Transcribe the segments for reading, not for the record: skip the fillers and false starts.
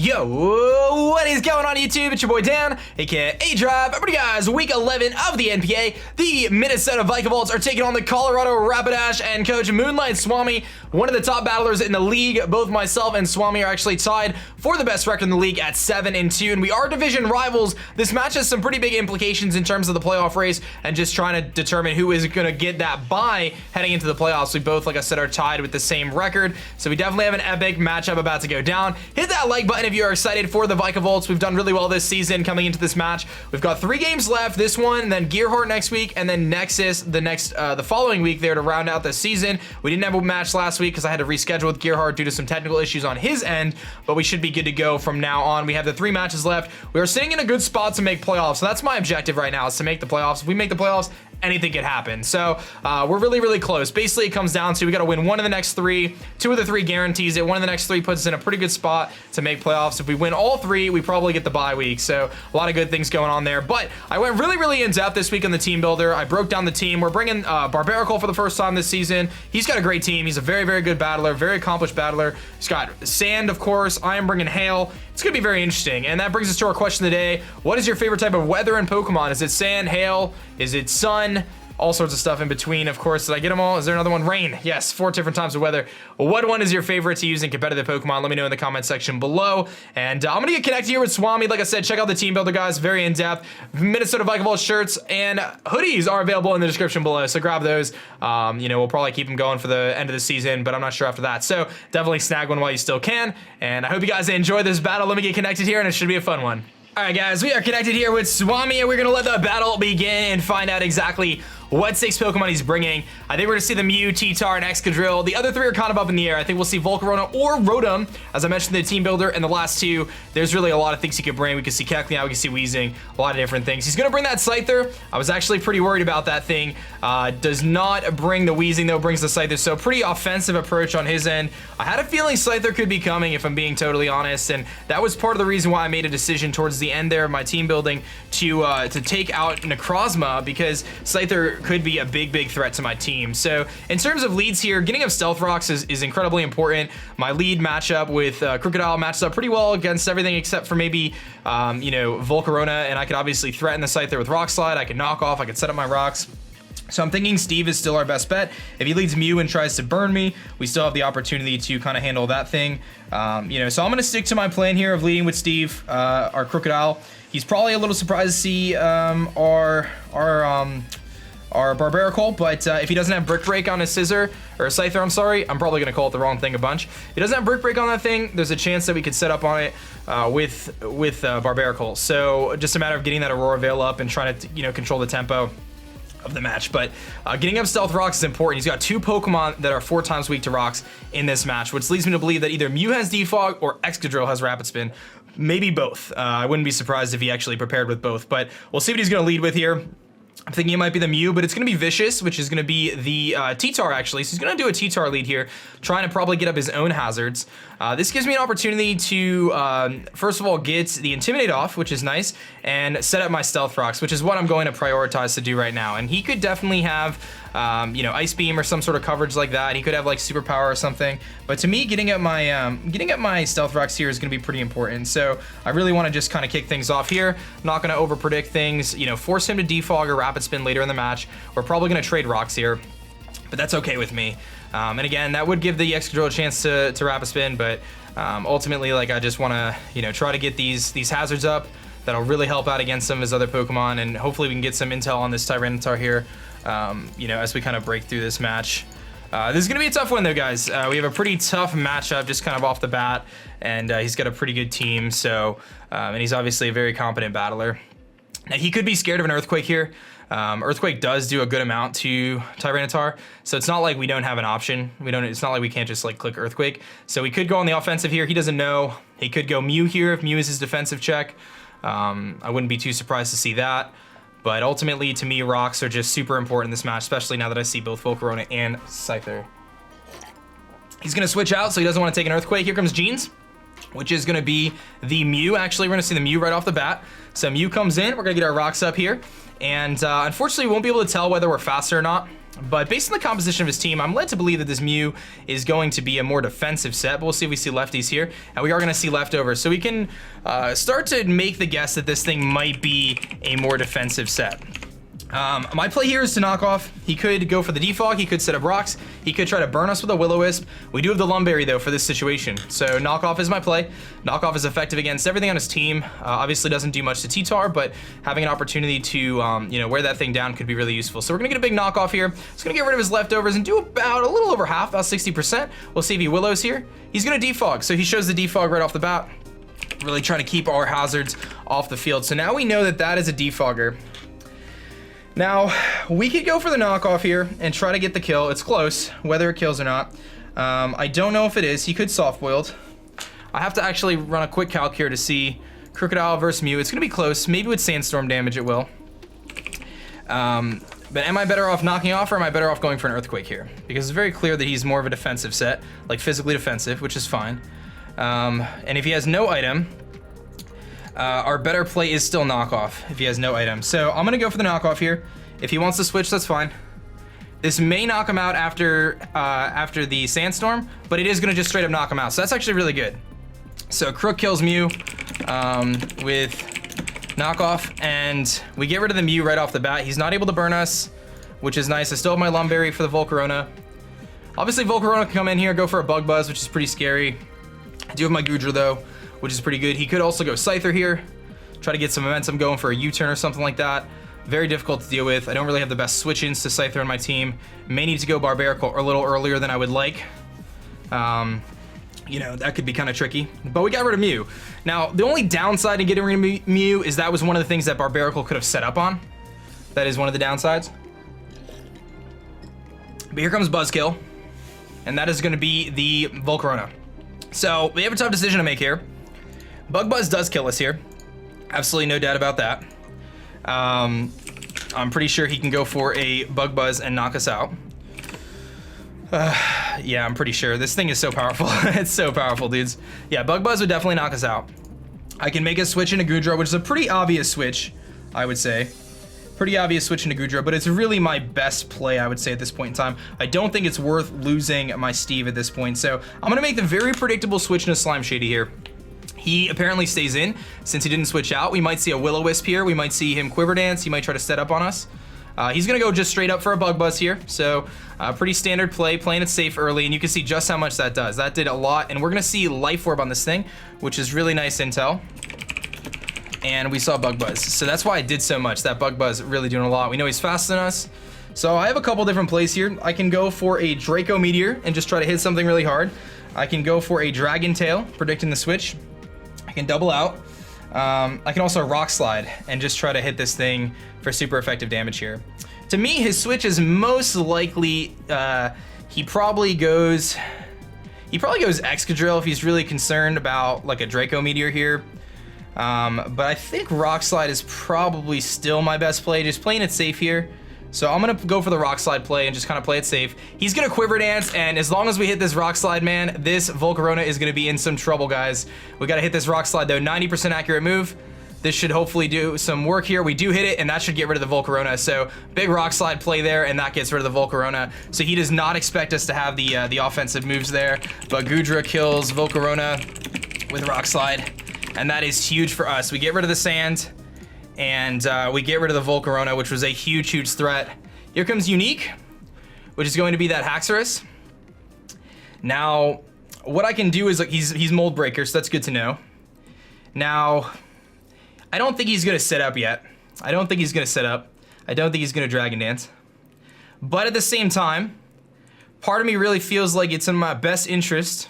Yo, what is going on YouTube? It's your boy Dan, aka aDrive. Everybody guys, week 11 of the NPA. The Minnesota Vikavolts are taking on the Colorado Rapidash and coach MoonlightSwami, one of the top battlers in the league. Both myself and Swami are actually tied for the best record in the league at 7-2, and we are division rivals. This match has some pretty big implications in terms of the playoff race and just trying to determine who is going to get that bye heading into the playoffs. We both, like I said, are tied with the same record, so we definitely have an epic matchup about to go down. Hit that like button if you are excited for the Vikavolts. We've done really well this season coming into this match. We've got 3 games left, this one, then Gearhart next week, and then Nexus the following week there to round out the season. We didn't have a match last week because I had to reschedule with Gearhart due to some technical issues on his end, but we should be good to go from now on. We have the 3 matches left. We are sitting in a good spot to make playoffs, so that's my objective right now, is to make the playoffs. If we make the playoffs, anything could happen. So we're really close. Basically, it comes down to we got to win 1 of the next 3. 2 of the 3 guarantees it. 1 of the next 3 puts us in a pretty good spot to make playoffs. If we win all 3, we probably get the bye week. So a lot of good things going on there. But I went really in depth this week on the team builder. I broke down the team. We're bringing Barbarical for the first time this season. He's got a great team. He's a very good battler, very accomplished battler. He's got Sand, of course. I am bringing Hail. It's going to be very interesting. And that brings us to our question of the day. What is your favorite type of weather in Pokemon? Is it Sand, Hail? Is it Sun? All sorts of stuff in between, of course. Did I get them all? Is there another one? Rain. Yes, 4 different types of weather. What one is your favorite to use in competitive Pokemon? Let me know in the comment section below. And I'm going to get connected here with Swami. Like I said, check out the team builder, guys. Very in-depth. Minnesota Vikavolts shirts and hoodies are available in the description below, so grab those. You know, we'll probably keep them going for the end of the season, but I'm not sure after that. So definitely snag one while you still can. And I hope you guys enjoy this battle. Let me get connected here, and it should be a fun one. All right, guys, we are connected here with Swami, and we're going to let the battle begin and find out exactly what 6 Pokemon he's bringing. I think we're going to see the Mew, Tyranitar, and Excadrill. The other 3 are kind of up in the air. I think we'll see Volcarona or Rotom, as I mentioned in the team builder. And the last 2, there's really a lot of things he could bring. We could see Kecleon, we could see Weezing, a lot of different things. He's going to bring that Scyther. I was actually pretty worried about that thing. Does not bring the Weezing, though, brings the Scyther. So pretty offensive approach on his end. I had a feeling Scyther could be coming, if I'm being totally honest. And that was part of the reason why I made a decision towards the end there of my team building to take out Necrozma, because Scyther could be a big threat to my team. So in terms of leads here, getting up Stealth Rocks is incredibly important. My lead matchup with Crocodile matches up pretty well against everything except for maybe you know, Volcarona, and I could obviously threaten the Scyther with Rock Slide. I could knock off, I could set up my rocks. So I'm thinking Steve is still our best bet. If he leads Mew and tries to burn me, we still have the opportunity to kind of handle that thing. You know, so I'm going to stick to my plan here of leading with Steve, our Crocodile. He's probably a little surprised to see our Barbarical, but if he doesn't have Brick Break on his Scissor, or a Scyther, I'm sorry, I'm probably going to call it the wrong thing a bunch. If he doesn't have Brick Break on that thing, there's a chance that we could set up on it with Barbarical. So just a matter of getting that Aurora Veil up and trying to, you know, control the tempo of the match. But getting up Stealth Rocks is important. He's got 2 Pokemon that are 4 times weak to rocks in this match, which leads me to believe that either Mew has Defog or Excadrill has Rapid Spin. Maybe both. I wouldn't be surprised if he actually prepared with both, but we'll see what he's going to lead with here. I'm thinking it might be the Mew, but it's going to be Vicious, which is going to be the T-Tar, actually. So he's going to do a T-Tar lead here, trying to probably get up his own hazards. This gives me an opportunity to, first of all, get the Intimidate off, which is nice, and set up my Stealth Rocks, which is what I'm going to prioritize to do right now. And he could definitely have, you know, Ice Beam or some sort of coverage like that. He could have, like, Superpower or something. But to me, getting up my Stealth Rocks here is going to be pretty important. So I really want to just kind of kick things off here. I'm not going to over-predict things, you know, force him to defog or Rapid Spin later in the match. We're probably going to trade rocks here, but that's okay with me. And again, that would give the Excadrill a chance to Rapid Spin, but ultimately, like, I just want to, you know, try to get these hazards up. That'll really help out against some of his other Pokemon, and hopefully we can get some intel on this Tyranitar here, you know, as we kind of break through this match. This is going to be a tough one, though, guys. We have a pretty tough matchup just kind of off the bat, and he's got a pretty good team, so, and he's obviously a very competent battler. Now, he could be scared of an Earthquake here. Earthquake does do a good amount to Tyranitar, so it's not like we don't have an option. It's not like we can't just, like, click Earthquake. So we could go on the offensive here. He doesn't know. He could go Mew here if Mew is his defensive check. I wouldn't be too surprised to see that. But ultimately, to me, rocks are just super important in this match, especially now that I see both Volcarona and Scyther. He's going to switch out, so he doesn't want to take an Earthquake. Here comes Jeans, which is going to be the Mew. Actually, we're going to see the Mew right off the bat. So Mew comes in. We're going to get our rocks up here. And unfortunately, we won't be able to tell whether we're faster or not. But based on the composition of his team, I'm led to believe that this Mew is going to be a more defensive set, but we'll see if we see lefties here. And we are going to see leftovers. So we can start to make the guess that this thing might be a more defensive set. My play here is to knock off. He could go for the defog, he could set up rocks, he could try to burn us with a Will-O-Wisp. We do have the Lumberry though for this situation, so knockoff is my play. Knockoff is effective against everything on his team. Obviously doesn't do much to T-Tar, but having an opportunity to you know, wear that thing down could be really useful. So we're gonna get a big knockoff here. He's gonna get rid of his leftovers and do about a little over half, about 60%. We'll see if he Willows here. He's gonna defog, so he shows the defog right off the bat. Really trying to keep our hazards off the field. So now we know that that is a defogger. Now, we could go for the knockoff here and try to get the kill. It's close, whether it kills or not. I don't know if it is. He could soft-boiled. I have to actually run a quick calc here to see Crocodile versus Mew. It's going to be close. Maybe with Sandstorm damage it will. But am I better off knocking off, or am I better off going for an Earthquake here? Because it's very clear that he's more of a defensive set, like physically defensive, which is fine. And if he has no item, our better play is still knockoff if he has no item. So I'm gonna go for the knockoff here. If he wants to switch, that's fine. This may knock him out after the Sandstorm, but it is gonna just straight up knock him out. So that's actually really good. So Crook kills Mew with knockoff, and we get rid of the Mew right off the bat. He's not able to burn us, which is nice. I still have my Lumberry for the Volcarona. Obviously Volcarona can come in here, go for a Bug Buzz, which is pretty scary. I do have my Goodra though, which is pretty good. He could also go Scyther here, try to get some momentum going for a U-turn or something like that. Very difficult to deal with. I don't really have the best switch-ins to Scyther in my team. May need to go Barbarical a little earlier than I would like. You know, that could be kind of tricky. But we got rid of Mew. Now, the only downside to getting rid of Mew is that was one of the things that Barbarical could have set up on. That is one of the downsides. But here comes Buzzkill, and that is going to be the Volcarona. So we have a tough decision to make here. Bug Buzz does kill us here. Absolutely no doubt about that. I'm pretty sure he can go for a Bug Buzz and knock us out. Yeah, I'm pretty sure. This thing is so powerful. It's so powerful, dudes. Yeah, Bug Buzz would definitely knock us out. I can make a switch into Goodra, which is a pretty obvious switch, I would say. Pretty obvious switch into Goodra, but it's really my best play, I would say, at this point in time. I don't think it's worth losing my Steve at this point, so I'm gonna make the very predictable switch into Slime Shady here. He apparently stays in since he didn't switch out. We might see a Will-O-Wisp here. We might see him Quiver Dance. He might try to set up on us. He's gonna go just straight up for a Bug Buzz here. So pretty standard play, playing it safe early, and you can see just how much that does. That did a lot, and we're gonna see Life Orb on this thing, which is really nice intel. And we saw Bug Buzz. So that's why I did so much. That Bug Buzz really doing a lot. We know he's faster than us. So I have a couple different plays here. I can go for a Draco Meteor and just try to hit something really hard. I can go for a Dragon Tail, predicting the switch. I can double out. I can also Rock Slide and just try to hit this thing for super effective damage here. To me, his switch is most likely, he probably goes Excadrill if he's really concerned about like a Draco Meteor here. But I think Rock Slide is probably still my best play, just playing it safe here. So I'm gonna go for the Rock Slide play and just kind of play it safe. He's gonna Quiver Dance, and as long as we hit this Rock Slide, man, this Volcarona is gonna be in some trouble, guys. We gotta hit this Rock Slide though, 90% accurate move. This should hopefully do some work here. We do hit it, and that should get rid of the Volcarona. So big Rock Slide play there, and that gets rid of the Volcarona. So he does not expect us to have the offensive moves there, but Goodra kills Volcarona with Rock Slide. And that is huge for us. We get rid of the sand, and we get rid of the Volcarona, which was a huge, huge threat. Here comes Unique, which is going to be that Haxorus. Now, what I can do is, like, he's Mold Breaker, so that's good to know. Now, I don't think he's gonna set up yet. I don't think he's gonna set up. I don't think he's gonna Dragon Dance. But at the same time, part of me really feels like it's in my best interest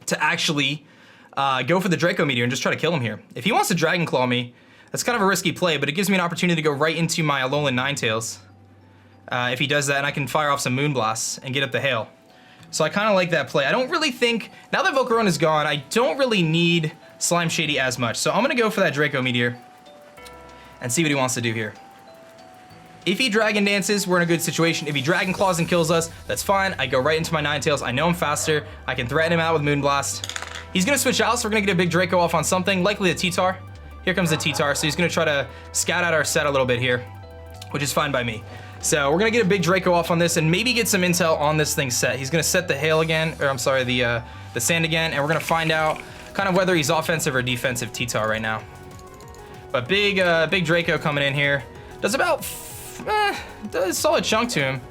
to actually go for the Draco Meteor and just try to kill him here. If he wants to Dragon Claw me, that's kind of a risky play, but it gives me an opportunity to go right into my Alolan Ninetales. If he does that, and I can fire off some Moon Blasts and get up the hail. So I kind of like that play. I don't really think, now that Volcarona is gone, I don't really need Slime Shady as much. So I'm gonna go for that Draco Meteor and see what he wants to do here. If he Dragon Dances, we're in a good situation. If he Dragon Claws and kills us, that's fine. I go right into my Ninetales. I know I'm faster. I can threaten him out with Moon Blast. He's gonna switch out, so we're gonna get a big Draco off on something, likely the T-Tar. Here comes the T-Tar, so he's gonna try to scout out our set a little bit here, which is fine by me. So we're gonna get a big Draco off on this and maybe get some intel on this thing set. He's gonna set the hail again, or I'm sorry, the sand again, and we're gonna find out kind of whether he's offensive or defensive T-Tar right now. But big Draco coming in here. Does about, does a solid chunk to him.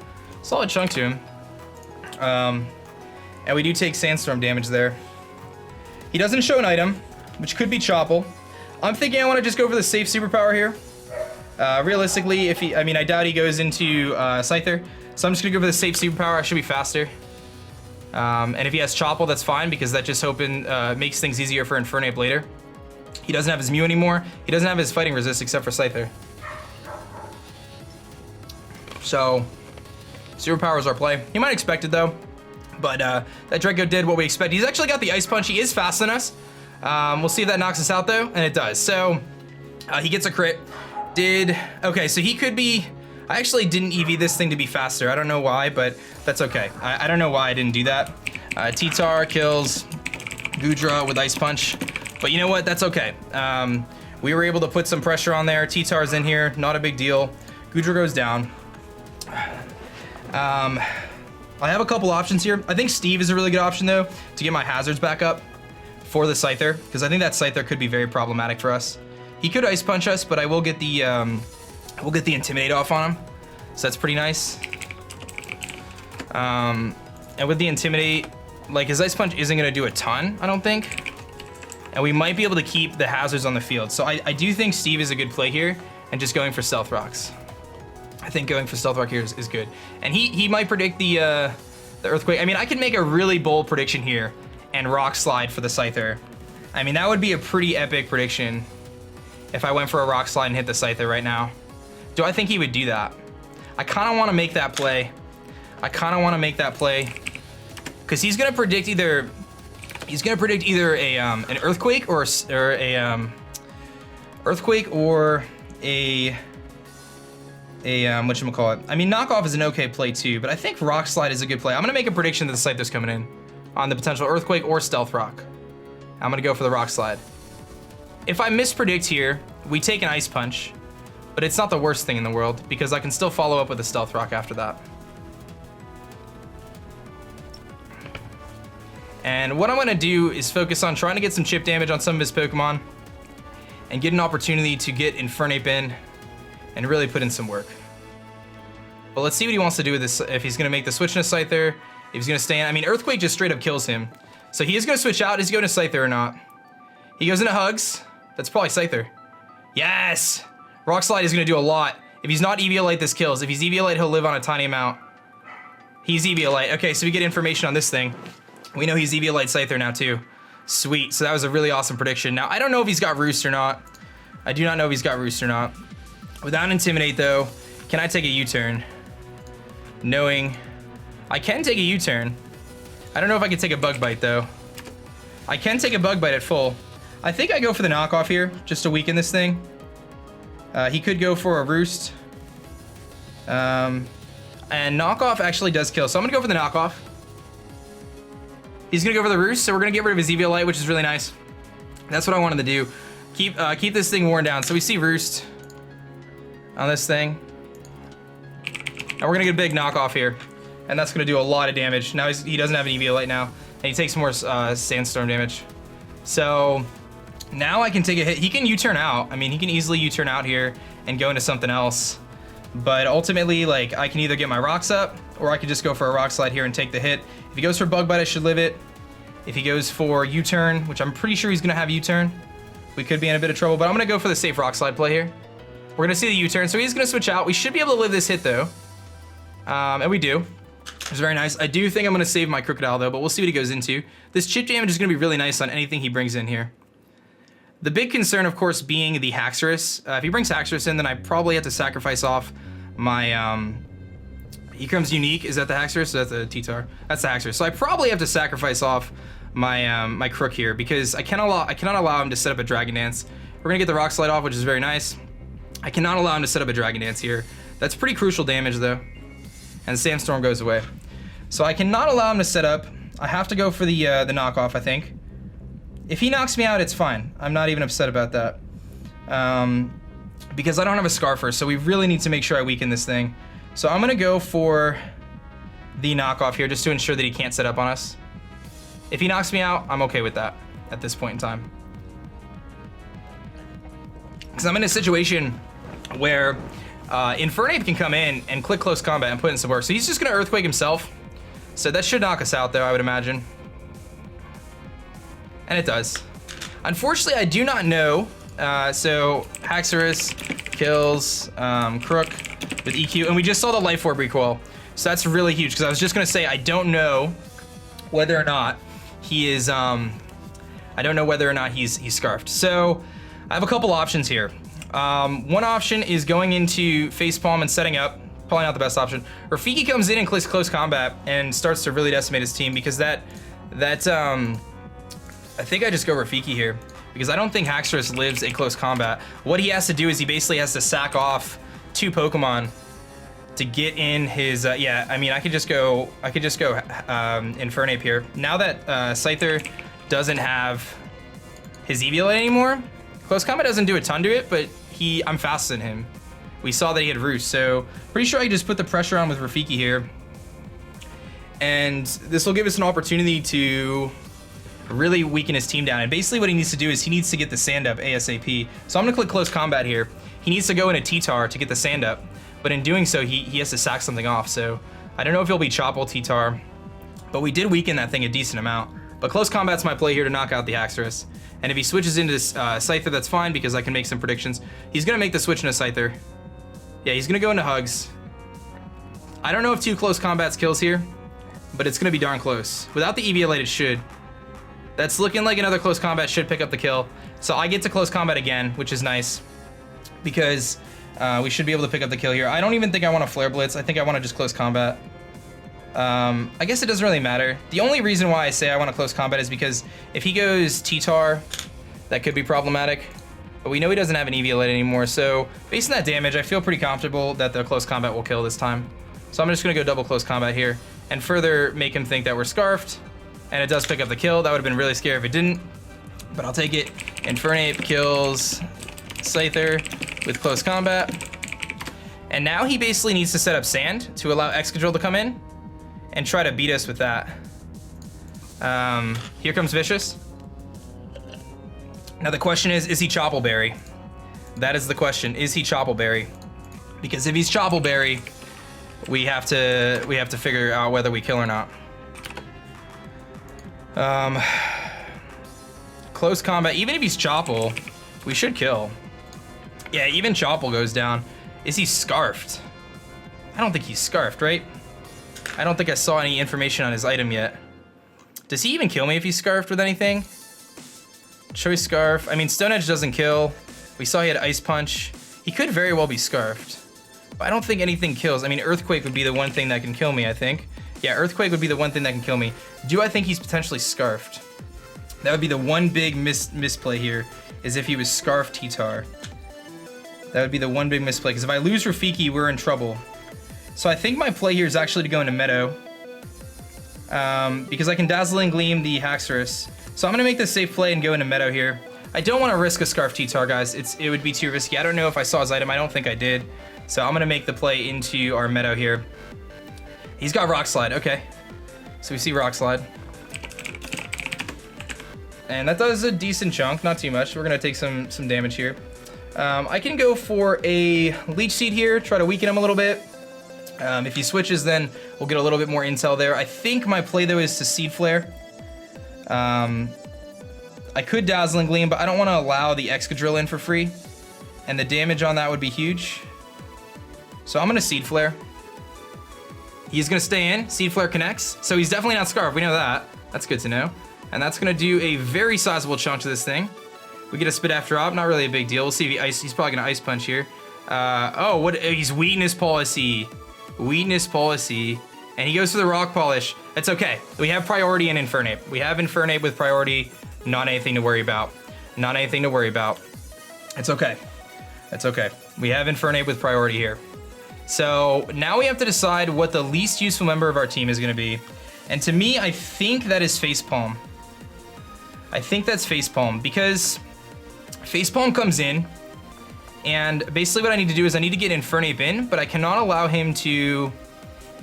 Solid chunk to him. And we do take Sandstorm damage there. He doesn't show an item, which could be Choppel. I'm thinking I want to just go for the safe superpower here. Realistically, if he, I mean, I doubt he goes into Scyther, so I'm just gonna go for the safe superpower. I should be faster. And if he has Choppel, that's fine because that just makes things easier for Infernape later. He doesn't have his Mew anymore. He doesn't have his fighting resist except for Scyther. So, superpower is our play. He might expect it though, but that Draco did what we expect. He's actually got the Ice Punch. He is faster than us. We'll see if that knocks us out though, and it does. So, he gets a crit. Okay, so he could be, I actually didn't EV this thing to be faster. I don't know why, but that's okay. I don't know why I didn't do that. T-Tar kills Goodra with Ice Punch, but you know what, that's okay. We were able to put some pressure on there. T-Tar's in here, not a big deal. Goodra goes down. I have a couple options here. I think Steve is a really good option though, to get my hazards back up for the Scyther, because I think that Scyther could be very problematic for us. He could Ice Punch us, but I will get the Intimidate off on him, so that's pretty nice. And with the Intimidate, like his Ice Punch isn't gonna do a ton, I don't think. And we might be able to keep the hazards on the field. So I do think Steve is a good play here, and just going for Stealth Rocks. I think going for Stealth Rock here is good. And he might predict the Earthquake. I mean, I could make a really bold prediction here and Rock Slide for the Scyther. I mean, that would be a pretty epic prediction if I went for a Rock Slide and hit the Scyther right now. Do I think he would do that? I kind of want to make that play. Because he's gonna predict either an Earthquake or a whatchamacallit. I mean, Knockoff is an okay play too, but I think Rock Slide is a good play. I'm gonna make a prediction that the Scyther's coming in on the potential Earthquake or Stealth Rock. I'm gonna go for the Rock Slide. If I mispredict here, we take an Ice Punch, but it's not the worst thing in the world because I can still follow up with a Stealth Rock after that. And what I'm gonna do is focus on trying to get some chip damage on some of his Pokemon and get an opportunity to get Infernape in and really put in some work. But let's see what he wants to do with this, if he's gonna make the switch into Scyther, if he's gonna stay in. I mean, Earthquake just straight up kills him. So he is gonna switch out. Is he going to Scyther or not? He goes into Hugs. That's probably Scyther. Yes! Rock Slide is gonna do a lot. If he's not Eviolite, this kills. If he's Eviolite, he'll live on a tiny amount. He's Eviolite. Okay, so we get information on this thing. We know he's Eviolite Scyther now too. Sweet, so that was a really awesome prediction. Now, I don't know if he's got Roost or not. I do not know if he's got Roost or not. Without Intimidate though, can I take a U-turn? Knowing I can take a U-turn. I don't know if I can take a Bug Bite though. I can take a Bug Bite at full. I think I go for the knockoff here, just to weaken this thing. He could go for a Roost. And knockoff actually does kill, so I'm gonna go for the knockoff. He's gonna go for the Roost, so we're gonna get rid of his Eviolite, which is really nice. That's what I wanted to do. Keep this thing worn down. So we see Roost on this thing. And we're gonna get a big knockoff here. And that's gonna do a lot of damage. Now he doesn't have an Eviolite now. And he takes more Sandstorm damage. So now I can take a hit. He can U-turn out. I mean, he can easily U-turn out here and go into something else. But ultimately, like, I can either get my rocks up, or I could just go for a Rock Slide here and take the hit. If he goes for Bug Bite, I should live it. If he goes for U-turn, which I'm pretty sure he's gonna have U-turn, we could be in a bit of trouble, but I'm gonna go for the safe Rock Slide play here. We're gonna see the U-turn, so he's gonna switch out. We should be able to live this hit though. And we do. It's very nice. I do think I'm gonna save my Crocodile though, but we'll see what he goes into. This chip damage is gonna be really nice on anything he brings in here. The big concern, of course, being the Haxorus. If he brings Haxorus in, then I probably have to sacrifice off my, Ekrum's Unique. Is that the Haxorus? So that's the T-Tar. That's the Haxorus. So I probably have to sacrifice off my my Crook here because I cannot allow him to set up a Dragon Dance. We're gonna get the Rock Slide off, which is very nice. I cannot allow him to set up a Dragon Dance here. That's pretty crucial damage though. And Sandstorm goes away. So I cannot allow him to set up. I have to go for the knockoff, I think. If he knocks me out, it's fine. I'm not even upset about that. Because I don't have a Scarfer, so we really need to make sure I weaken this thing. So I'm gonna go for the knockoff here just to ensure that he can't set up on us. If he knocks me out, I'm okay with that at this point in time. Because I'm in a situation where Infernape can come in and click close combat and put in some work. So he's just gonna Earthquake himself. So that should knock us out though, I would imagine. And it does. Unfortunately, I do not know. So Haxorus kills Crook with EQ, and we just saw the Life Orb recoil. So that's really huge, because I was just gonna say I don't know whether or not he is, I don't know whether or not he's scarfed. So I have a couple options here. One option is going into Facepalm and setting up, probably not the best option. Rafiki comes in and clicks close combat and starts to really decimate his team, because I think I just go Rafiki here, because I don't think Haxorus lives a close combat. What he has to do is he basically has to sack off 2 Pokemon to get in his, yeah, I mean, I could just go Infernape here. Now that Scyther doesn't have his Eviolite anymore, close combat doesn't do a ton to it, but I'm faster than him. We saw that he had Roost, so pretty sure I can just put the pressure on with Rafiki here. And this will give us an opportunity to really weaken his team down. And basically what he needs to do is he needs to get the sand up ASAP. So I'm gonna click close combat here. He needs to go into T-Tar to get the sand up, but in doing so, he has to sack something off. So I don't know if he'll be Chople T-Tar, but we did weaken that thing a decent amount. But close combat's my play here to knock out the Haxorus. And if he switches into Scyther, that's fine, because I can make some predictions. He's gonna make the switch into Scyther. Yeah, he's gonna go into Hugs. I don't know if 2 close combats kills here, but it's gonna be darn close. Without the Eviolite, it should. That's looking like another close combat should pick up the kill. So I get to close combat again, which is nice, because we should be able to pick up the kill here. I don't even think I want to Flare Blitz. I think I want to just close combat. I guess it doesn't really matter. The only reason why I say I want to close combat is because if he goes T-Tar, that could be problematic. But we know he doesn't have an Eviolite anymore, so based on that damage, I feel pretty comfortable that the close combat will kill this time. So I'm just going to go double close combat here and further make him think that we're scarfed. And it does pick up the kill. That would have been really scary if it didn't, but I'll take it. Infernape kills Scyther with close combat. And now he basically needs to set up sand to allow Excadrill to come in and try to beat us with that. Here comes Vicious. Now the question is he Choppleberry? That is the question. Is he Choppleberry? Because if he's Choppleberry, we have to figure out whether we kill or not. Close combat, even if he's Chopple, we should kill. Yeah, even Chopple goes down. Is he scarfed? I don't think he's scarfed, right? I don't think I saw any information on his item yet. Does he even kill me if he's scarfed with anything? Choice Scarf. I mean, Stone Edge doesn't kill. We saw he had Ice Punch. He could very well be scarfed, but I don't think anything kills. I mean, Earthquake would be the one thing that can kill me, I think. Yeah, Earthquake would be the one thing that can kill me. Do I think he's potentially scarfed? That would be the one big misplay here, is if he was scarfed T-Tar. That would be the one big misplay, because if I lose Rafiki, we're in trouble. So I think my play here is actually to go into Meadow, because I can Dazzling Gleam the Haxorus. So I'm going to make this safe play and go into Meadow here. I don't want to risk a Scarf T-Tar, guys. It would be too risky. I don't know if I saw his item. I don't think I did. So I'm going to make the play into our Meadow here. He's got Rock Slide, okay. So we see Rock Slide. And that does a decent chunk, not too much. We're gonna take some damage here. I can go for a Leech Seed here, try to weaken him a little bit. If he switches, then we'll get a little bit more intel there. I think my play though is to Seed Flare. I could Dazzling Gleam, but I don't wanna allow the Excadrill in for free. And the damage on that would be huge. So I'm gonna Seed Flare. He's gonna stay in, Seed Flare connects. So he's definitely not Scarf, we know that. That's good to know. And that's gonna do a very sizable chunk to this thing. We get a Spit After Drop, not really a big deal. We'll see if he's probably gonna Ice Punch here. He's Weakness Policy. Weakness Policy. And he goes for the Rock Polish. It's okay, we have priority in Infernape. We have Infernape with priority, not anything to worry about. Not anything to worry about. It's okay, it's okay. We have Infernape with priority here. So now we have to decide what the least useful member of our team is gonna be. And to me, I think that is Facepalm. I think that's Facepalm, because Facepalm comes in, And basically what I need to do is I need to get Infernape in, but I cannot allow him to...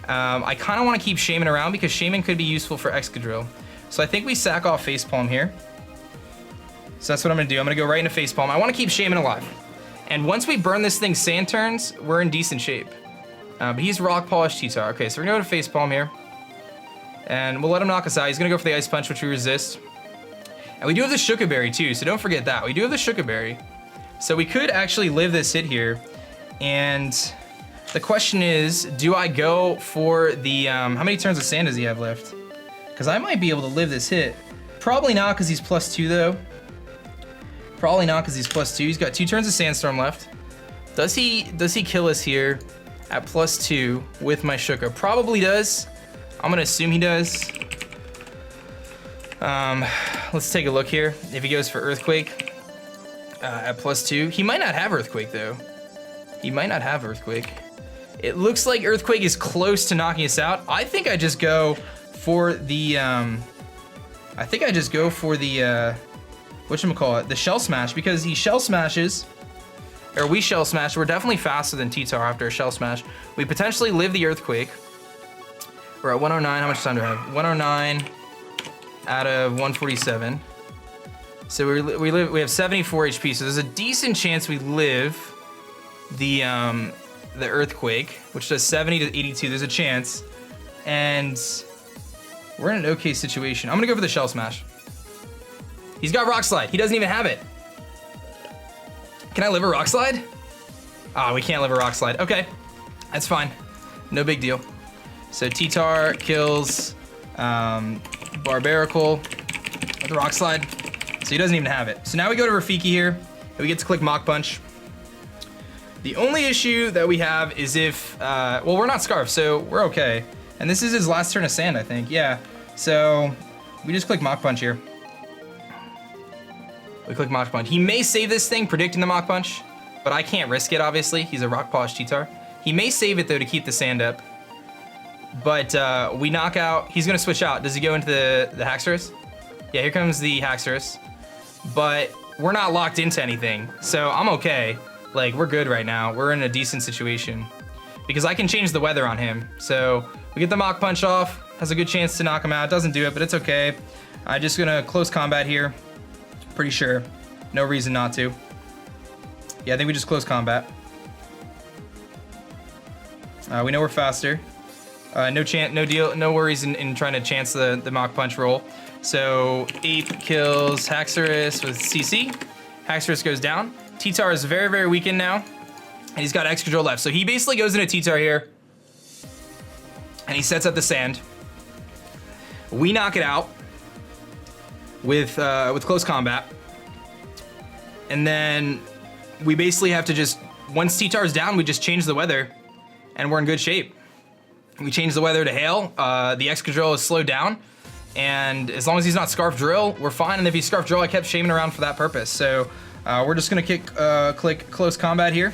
I kind of want to keep Shaman around because Shaman could be useful for Excadrill. So I think we sack off Facepalm here. So that's what I'm going to do. I'm going to go right into Facepalm. I want to keep Shaman alive. And once we burn this thing's sand turns, we're in decent shape. But he's Rock Polish T-Tar. Okay, so we're going to go to Facepalm here. And we'll let him knock us out. He's going to go for the Ice Punch, which we resist. And we do have the Shuka Berry too, so don't forget that. We do have the Shuka Berry. So we could actually live this hit here. And the question is, do I go for the... how many turns of sand does he have left? Because I might be able to live this hit. Probably not because he's +2 though. Probably not because he's +2. He's got 2 turns of Sandstorm left. Does he kill us here at +2 with my Shuka? Probably does. I'm gonna assume he does. Let's take a look here. If he goes for Earthquake at +2, he might not have Earthquake though. He might not have Earthquake. It looks like Earthquake is close to knocking us out. I think I just go for the whatchamacallit, the Shell Smash, because he Shell Smashes, or we Shell Smash. We're definitely faster than T-Tar after a Shell Smash. We potentially live the Earthquake. We're at 109. How much time do I have? 109 out of 147. So we have 74 HP. So there's a decent chance we live the Earthquake, which does 70 to 82. There's a chance, and we're in an okay situation. I'm gonna go for the Shell Smash. He's got Rock Slide. He doesn't even have it. Can I live a Rock Slide? Ah, we can't live a Rock Slide. Okay, that's fine. No big deal. So T-Tar kills Barbaracle with the Rock Slide. So he doesn't even have it. So now we go to Rafiki here, and we get to click Mach Punch. The only issue that we have is if, well, we're not Scarf, so we're okay. And this is his last turn of sand, I think. Yeah. So we just click Mach Punch here. We click Mach Punch. He may save this thing, predicting the Mach Punch, but I can't risk it, obviously. He's a Rock Polish T-Tar. He may save it, though, to keep the sand up. But we knock out. He's going to switch out. Does he go into the Haxorus? Yeah, here comes the Haxorus. But we're not locked into anything, so I'm okay. Like, we're good right now. We're in a decent situation. Because I can change the weather on him. So we get the Mach Punch off. Has a good chance to knock him out. Doesn't do it, but it's okay. I'm just going to close combat here. Pretty sure. No reason not to. Yeah, I think we just close combat. We know we're faster. No worries in trying to chance the Mach Punch roll. So Ape kills Haxorus with CC. Haxorus goes down. T-Tar is very, very weakened now. And he's got Excadrill left. So he basically goes into T-Tar here. And he sets up the sand. We knock it out with close combat. And then we basically have to just, once T-Tar is down, we just change the weather. And we're in good shape. We change the weather to hail. The Excadrill is slowed down. And as long as he's not Scarf Drill, we're fine. And if he's Scarf Drill, I kept Shaman around for that purpose. So we're just gonna click close combat here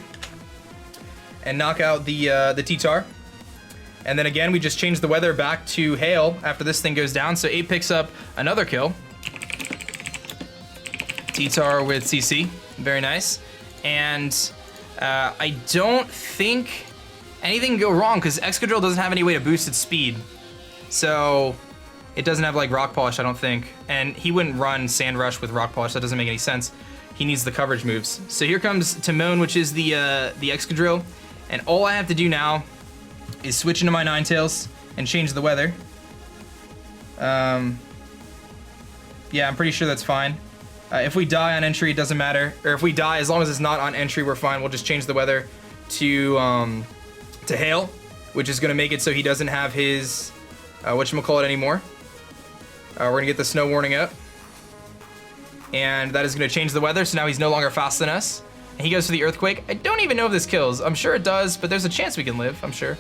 and knock out the T-Tar. And then again, we just change the weather back to hail after this thing goes down. So Ape picks up another kill. T-Tar with CC, very nice. And I don't think anything can go wrong because Excadrill doesn't have any way to boost its speed. So it doesn't have like Rock Polish, I don't think. And he wouldn't run Sand Rush with Rock Polish, that doesn't make any sense. He needs the coverage moves. So here comes Timon, which is the Excadrill. And all I have to do now is switch into my Ninetales and change the weather. Yeah, I'm pretty sure that's fine. If we die on entry, it doesn't matter. Or if we die, as long as it's not on entry, we're fine. We'll just change the weather to hail, which is gonna make it so he doesn't have his whatchamacallit anymore. We're gonna get the snow warning up. And that is gonna change the weather, so now he's no longer faster than us. And he goes for the Earthquake. I don't even know if this kills. I'm sure it does, but there's a chance we can live, I'm sure.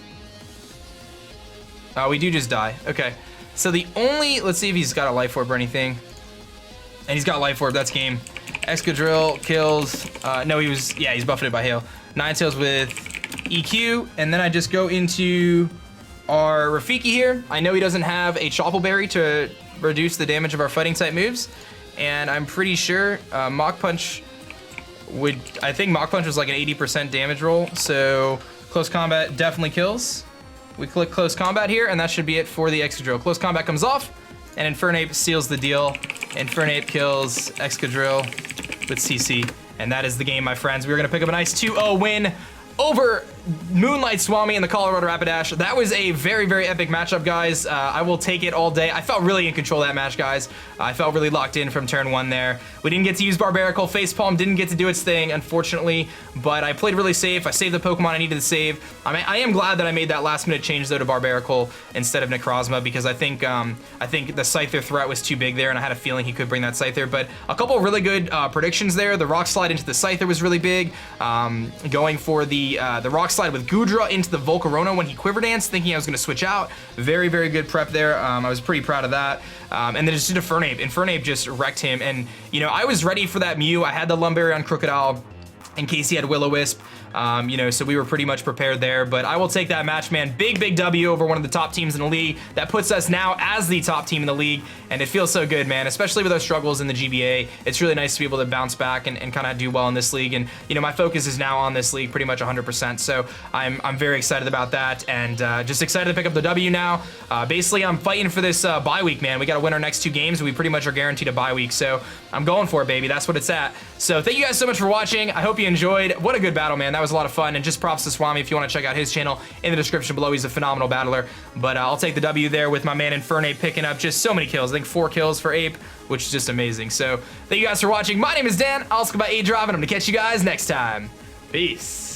We do just die, okay. So the only, let's see if he's got a Life Orb or anything. And he's got Life Orb, that's game. Excadrill kills, no, he's buffeted by hail. Ninetales with EQ, and then I just go into our Rafiki here. I know he doesn't have a Choppleberry to reduce the damage of our fighting type moves, and I'm pretty sure Mach Punch I think Mach Punch was like an 80% damage roll, so close combat definitely kills. We click close combat here, and that should be it for the Excadrill. Close combat comes off, and Infernape seals the deal. Infernape kills Excadrill with CC, and that is the game, my friends. We're gonna pick up a nice 2-0 win over MoonlightSwami and the Colorado Rapidash. That was a very, very epic matchup, guys. I will take it all day. I felt really in control of that match, guys. I felt really locked in from turn 1 there. We didn't get to use Barbarical. Facepalm didn't get to do its thing, unfortunately, but I played really safe. I saved the Pokemon I needed to save. I am glad that I made that last minute change, though, to Barbarical instead of Necrozma, because I think the Scyther threat was too big there, and I had a feeling he could bring that Scyther, but a couple of really good predictions there. The Rock Slide into the Scyther was really big. Going for the Rock Slide with Goodra into the Volcarona when he Quiver Dance, thinking I was going to switch out. Very, very good prep there. I was pretty proud of that. And then just did Infernape. Infernape just wrecked him. And, you know, I was ready for that Mew. I had the Lumbreon Crocodile in case he had Will-O-Wisp. You know, so we were pretty much prepared there, but I will take that match, man. Big, big W over one of the top teams in the league. That puts us now as the top team in the league, and it feels so good, man, especially with our struggles in the GBA. It's really nice to be able to bounce back and kind of do well in this league, and, you know, my focus is now on this league pretty much 100%, so I'm very excited about that, and just excited to pick up the W now. Basically, I'm fighting for this bye week, man. We got to win our next 2 games, and we pretty much are guaranteed a bye week, so I'm going for it, baby. That's what it's at. So thank you guys so much for watching. I hope you enjoyed. What a good battle, man. That was a lot of fun, and just props to Swami if you want to check out his channel in the description below. He's a phenomenal battler, but I'll take the W there with my man Infernape picking up just so many kills. I think 4 kills for Ape, which is just amazing. So thank you guys for watching. My name is Dan. I'll go by aDrive, and I'm gonna catch you guys next time. Peace.